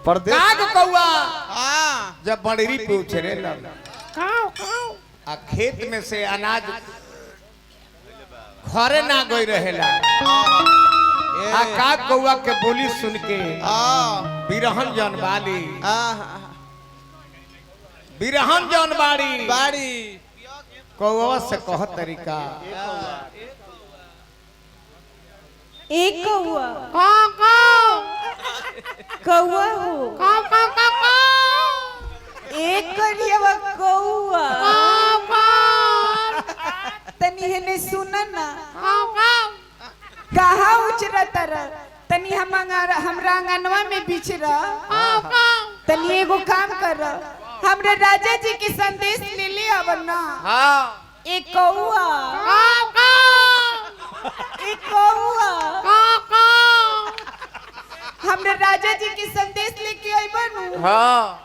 परदेश काग कौआ हाँ जब बड़री पे उछरे लग आ खेत में से अनाज घरे ना गई रहेला आ काग कौआ के बोली सुन के बिरहन जनबाली बिरहन जनबाड़ी बाड़ी कौआ से कह तरीका एक कौआ कौआ हो एक करियवा कौआ तनी हेने सुन ना कहाँ उचरा तर तनी हमरा आंगनवा में बिछरा तनी एगो काम कर हमरे राजा जी के संदेश ले ले अब ना एक कौआ एक कौआ हमरे राजा जी के संदेश लेके आई बनू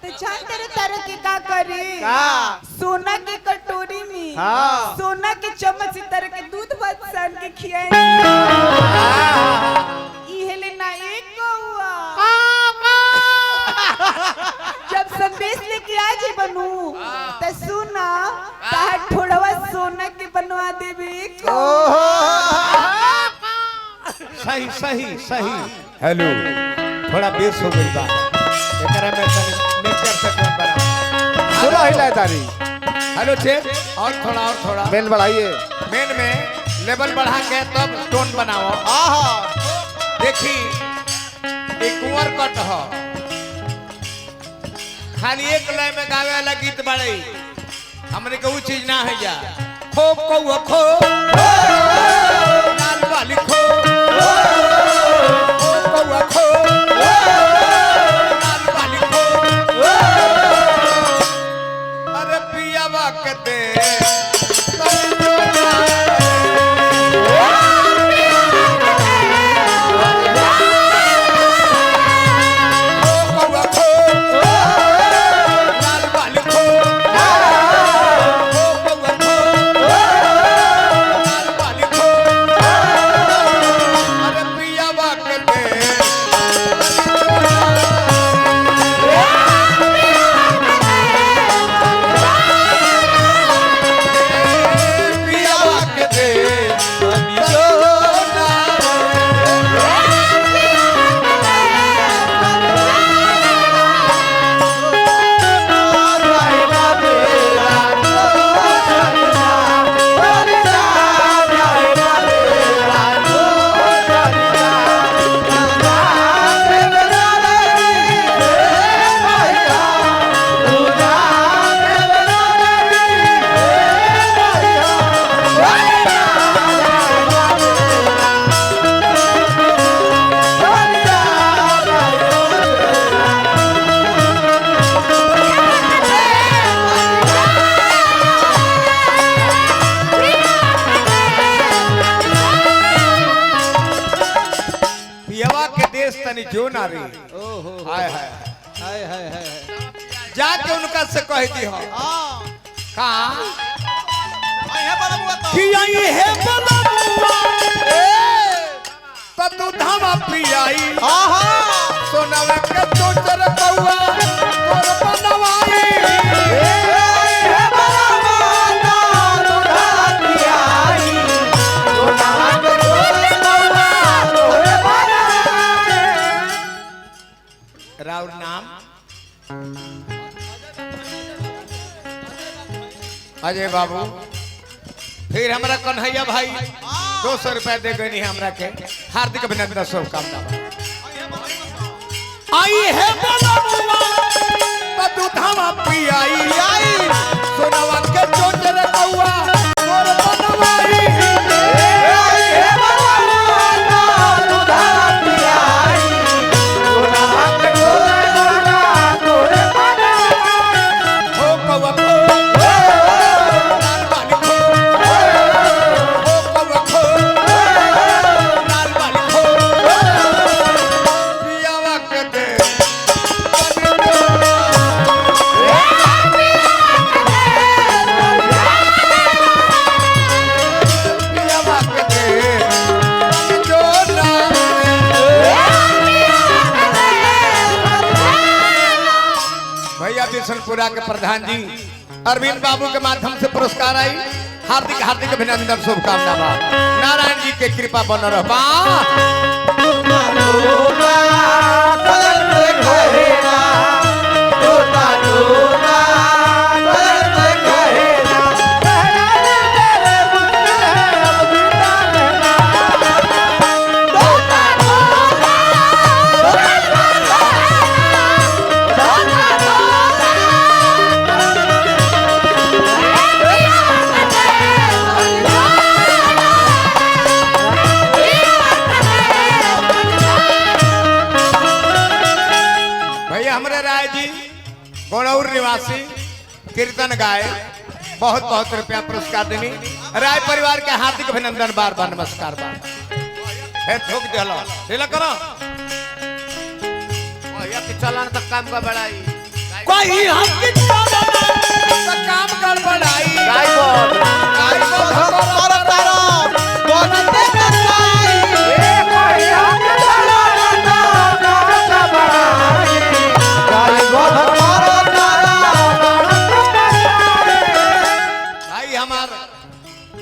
तो जान तेरे तरह के का करे सोना के कटोरी में सोना के चम्मच से तरह के दूध भात सान के खियाए इहेले ना एक कौआ जब संदेश लेके आ जे बनू तो सुना तार थोड़वा सोना के बनवा देबे सही सही सही हेलो थोड़ा बेस हो गई बा एकरा में तनी नेचर से टोन बना पूरा हिलाए तारी। हेलो चेक और थोड़ा मेन बढ़ाइए। मेन में लेवल बढ़ा के तब टोन बनाओ देखी एक कुंवर कट हो खाली एक लय में गावे वाला गीत बड़े हमने के वो चीज ना है जा खो कौआ खो लाल वाली खो कौआ खो लाल वाली खो अरे पियावा के दे जो ना रे हाय हाय हाय हाय हाय जाके उनका से कह दी हो का कि आई है बलमुआ तो तू धामा पियाई सोनावा के चोचर कौआ तोर बनवाई है बलमुआ तो धामा पियाई सोनावा के चोचर कौआ तोर बनवाई राउर नाम अजय बाबू फिर हमरा कन्हैया भाई 200 रुपया दे गई हमरा के हार्दिक अभिनंदन शुभकामना आई है बलमुआ तू धामा पियाई आई सोनावा के चोचर कौआ तोर बनवाई आई है बलमुआ तू धामा पियाई सोनावा के चोचर कौआ तोर बनवाई हो कौआ पियावा के दे बिशनपुरा के प्रधान जी अरविंद बाबू के माध्यम से पुरस्कार आई। हार्दिक हार्दिक अभिनंदन शुभकामना बा। नारायण जी के कृपा बन रहा। गोड़ौर निवासी कीर्तन गाय बहुत बहुत रुपया पुरस्कार देनी। राय परिवार के हार्दिक अभिनंदन बार बार नमस्कार बार ठोक दिलो ढीला करो चलन तक काम का बढ़ाई कोई हम के चलन तक काम कर बढ़ाई गाय बोल तारो तारो बनते कसाई कोई हम के चलन तक काम कर बढ़ाई गाय बोल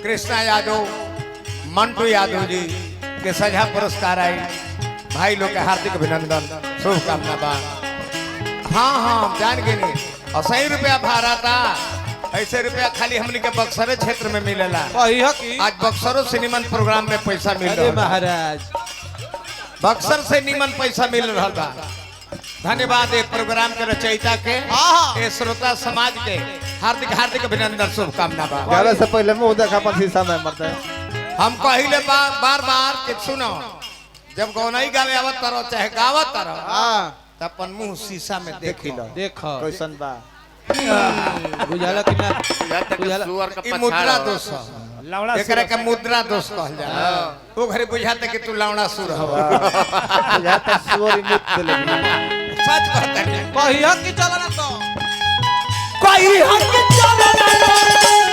कृष्णा यादव मंटू यादव जी के सजा पुरस्कार आई। भाई लोग के हार्दिक अभिनंदन शुभकामना बा। हाँ हाँ जान गए नहीं और सही रुपया भाड़ा था ऐसे रुपया खाली हमने के बक्सर क्षेत्र में मिलेला। आज बक्सरों से निमन प्रोग्राम में पैसा मिल रहा है महाराज बक्सर से निमन पैसा मिल रहा बा। धन्यवाद एक प्रोग्राम के रचयिता के ए श्रोता समाज के हार्दिक हार्दिक अभिनंदन शुभकामना बा। गावे से पहले मुंह देखा पर शीशा में मरते हम कहिले बार बार कि सुनो जब गौनाई गावे आवत तारो चाहे गावत तारो त अपन मुंह शीशा में देखी लो देखो कैसन बा बुझाला कि ना बुझाला ई मुद्रा दोष एकरा के मुद्रा दोष कहल जाला। ओ घरे बुझाते कि तू लावड़ा सुर हवा बुझाता सुअर मुत देले सच कहता है कहिया कि चलन तो कोई हक चलन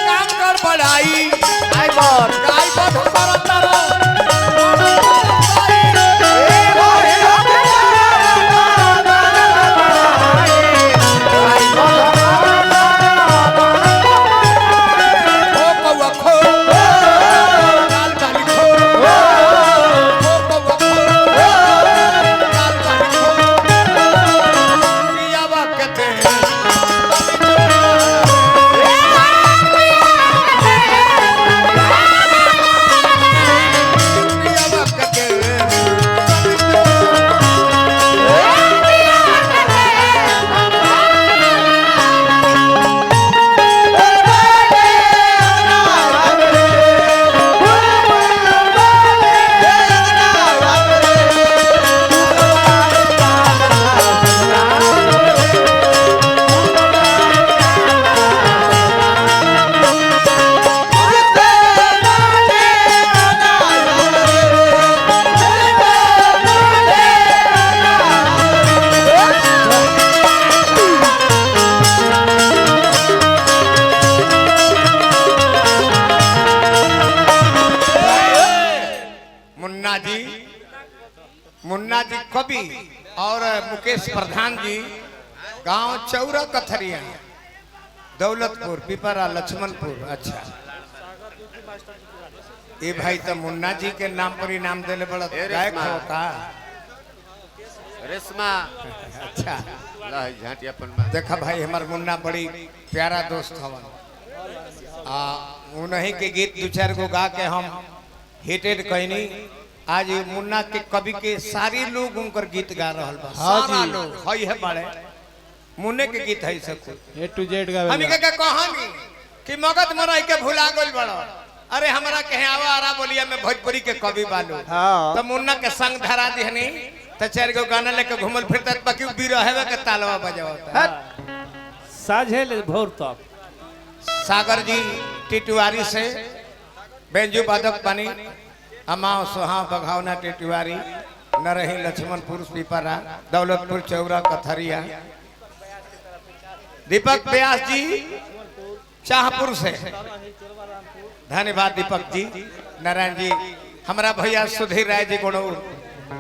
काम कर बढ़ाई गाय बोल करत रहो मुन्ना जी कवि और मुकेश प्रधान जी गांव चौरा कथरिया दौलतपुर पिपरा लक्ष्मणपुर। अच्छा ये भाई तो मुन्ना जी के नाम पर ही नाम देले बड़ा गायक हो का रेशमा। अच्छा झाटियापन देखा भाई हमार मुन्ना बड़ी प्यारा दोस्त हवन उन्हीं के गीत दो चार गो गा के हम हिटेड कहनी। आज मुन्ना के कवि के सारी लोग उनकर गीत गा रहा बा। सारा लोग हई है बड़े मुन्ने के गीत है सब ए टू जेड गावे हम के कहानी कि मगध मरई के भुला गइल बड़ो। अरे हमरा के आवा आरा बोलिया में भोजपुरी के कवि बालो तो मुन्ना के संग धरा दिहनी तो चार गो गाना लेके घूमल फिरता बाकी बिरहवे के तालवा बजावता साझे ले भोर तक। सागर जी टिटवारी से बेंजू बादक बनी अमाओ सोहा बघावना टिटवारी नरही लक्ष्मणपुर पिपरा दौलतपुर चौरा कथरिया। दीपक व्यास जी शाहपुर से धन्यवाद दीपक जी। नारायण जी हमारा भैया सुधीर राय जी गुणौर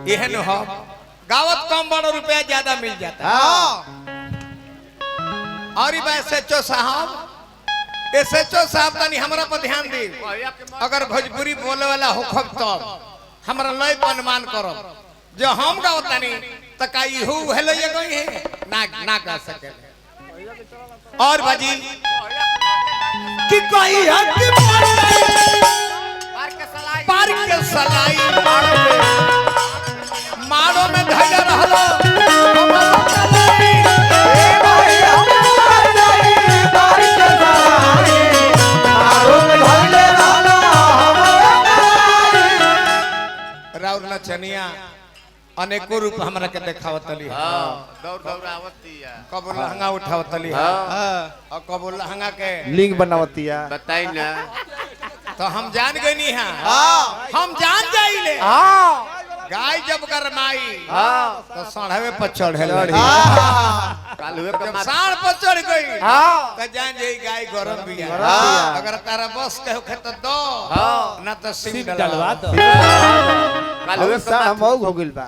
यह न हो गावत कम बड़ो रुपया ज्यादा मिल जाता और ई बात एसएचओ साहब एसएचओ साहब तनी हमरा पर ध्यान दी अगर भोजपुरी बोले वाला होखब तो हमरा लय पर अनुमान करो जो हम गाओ तनी त का इहू हेलो ये गई है ना ना गा सके और बाजी कि कोई हक पार के सलाई मारो में धैर्य रहलो राउर नचनिया अनेको रूप हमरा के देखावतली दौड़ दौड़ आवती है कबो लहंगा उठावतली और कबो लहंगा के लिंग बनावतिया बताई ना तो हम जान गनी है हम जान जाइले गाय जब गरमाई तो साढ़े पर चढ़े काल हुए जब साढ़ पर चढ़ गई तो जान जाई गाय गरम भी है अगर तारा बस के होखे तो दो ना तो सिम डलवा दो काल हुए सा हम हो गइल बा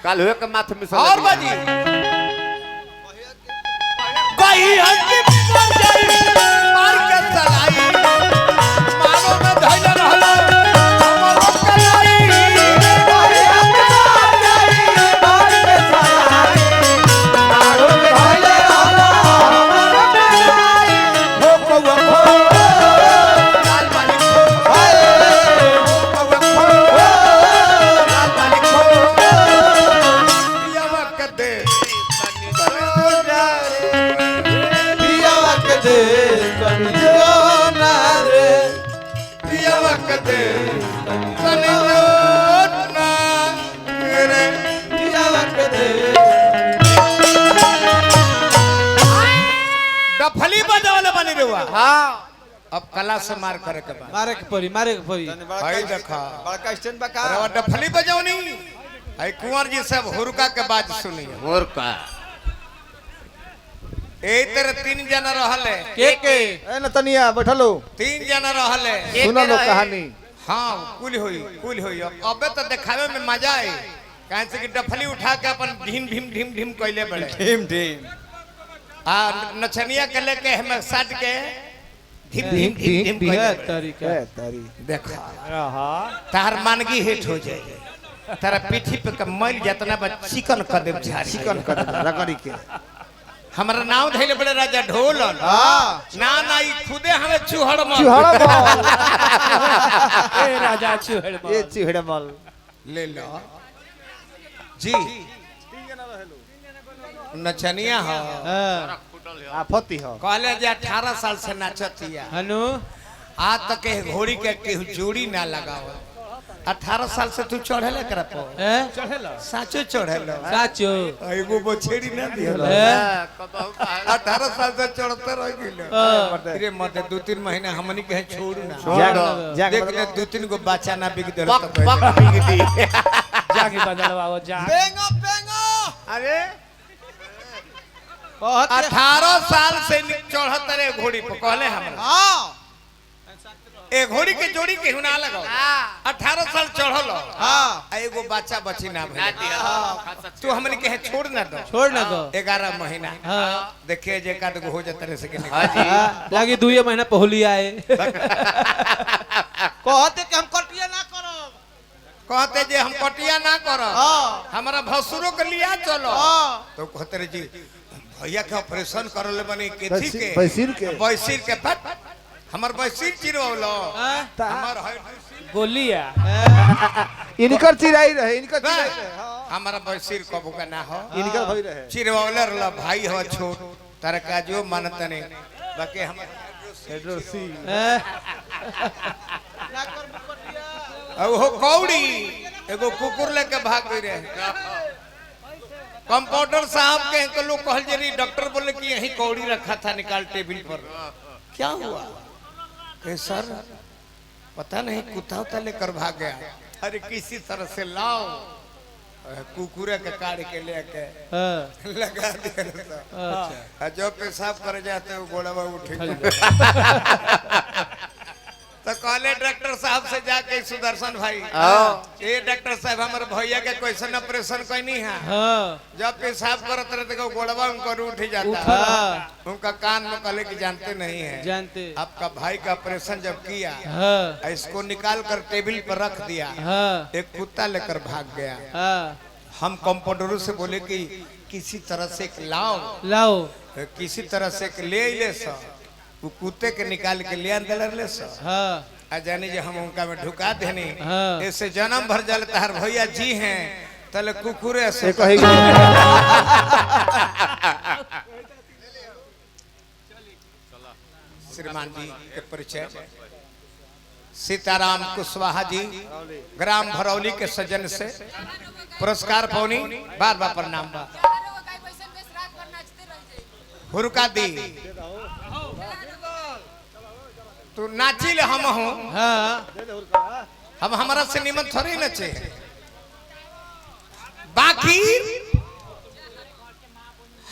काल हुए के माथ में और बाजी कोई हंसी पर जाई मार के चलाई मारो में धैर्य रहलो हमरो कलाई डफली बजावले बनी रहुआ अब कला से मार करे के बाद मारे के परी भाई देखा बड़का स्टैंड बका रवा डफली बजावनी आई कुंवर जी सब हुरका के बात सुनी मोर का ए तेरे तीन जना रहले के ए न तनिया बैठलो तीन जना रहले सुनो लो कहानी हां कुल होई अबे तो देखावे में मजा आई काहे से कि डफली उठा के अपन ढीम ढीम ढीम ढीम कइले बड़े टीम आ नचनिया के लेके हमें साथ के ढीम ढीम ढीम ढीम कइले तरीका ए तारी देखा रहा तार मानगी हिट हो जाए तारा पीठी पे का मैल जितना बा चिकन कर दे झाड़ी चिकन कर रगड़ी के हमारा नाम धैले बड़े राजा ढोलन ना ना ई खुदे हमें चूहड़ में चूहड़ मल ए राजा चूहड़ ये चूहड़ मल ले लो जी नचनिया हो आफती हो कहले जे 18 साल से नाचतिया हनु आज तक के घोड़ी के केहू जोड़ी ना लगाओ 18 साल से तू चढ़ेले कर पो चढ़ेला साचो चढ़ेलो साचो एगो बोछेड़ी ना दिहलो 18 साल से चढ़ते रह गेलो रे मत 2-3 महीना हमनी के छोड़ ना जाग देख ले 2-3 गो बच्चा ना बिक देल पक पक बिग दी जाके बदलवाओ जा पेंगो अरे बहुत 18 साल से चढ़त रे घोड़ी पे कहले हमरा हां ए घोड़ी के जोड़ी के हुना लगाओ 18 साल चढ़ल हां एगो बच्चा बची ना भेल तू हमनी के छोड़ ना दो छोड़ ना दो 11 महीना हां देखिए जे काद हो जात रे से के लागी 2 महीना पहली आए कहते कि हम कटिया ना करो कहते जे हम कटिया ना करब हमरा भसुरो के लिया चलो तो कहते रे जी भैया के ऑपरेशन करले बनी केथी के बैसिर के बैसिर के फट हमर बैसिर चिरवलो हमर गोलिया इनकर चिराई रहे इनकर चिराई रहे हमारा बैसिर कबू का ना हो इनकर भई रहे चिरवले रहला भाई हो छोट तारा का जो मानत ने बाकी हम हेड्रोसी अब हो कौड़ी एगो कुकुर लेके भाग गई रहे कंपाउंडर साहब के लोग कहल जे डॉक्टर बोले कि यही कौड़ी रखा था निकाल टेबल पर क्या हुआ के सर पता नहीं कुत्ता उता लेकर भाग गया अरे किसी तरह से लाओ कुकुरे के काट के लेके लगा दिया अच्छा जब पेशाब कर जाते हैं गोड़वा उठे तो तो कहले डॉक्टर साहब से जाके सुदर्शन भाई ये डॉक्टर साहब हमारे भैया के क्वेश्चन ऑपरेशन कोई नहीं है जब पेशाब करते रहते को गोड़वा उनको उठ ही जाता है उनका कान में कहले कि जानते नहीं है जानते आपका भाई का ऑपरेशन जब किया इसको निकाल कर टेबल पर रख दिया एक कुत्ता लेकर भाग गया हम कंपाउंडरों से बोले कि किसी तरह से एक लाओ किसी तरह से एक ले सो वो कुत्ते के निकाल के ले अंदर ले सो जानी जे हम उनका में ढुका देनी ऐसे जन्म भर जल तहर भैया जी हैं तले कुकुरे से श्रीमान जी के परिचय सीताराम कुशवाहा जी ग्राम भरौली के सज्जन से पुरस्कार पौनी बार बार प्रणाम बा हुरका दी तू नाचिल हम हूँ हम हमारा से निमन थोड़ी नचे बाकी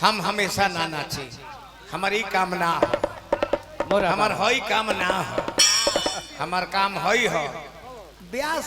हम हमेशा ना नाचे हमारी काम ना हो हमार हई काम ना हो हमार काम हई हो ब्याह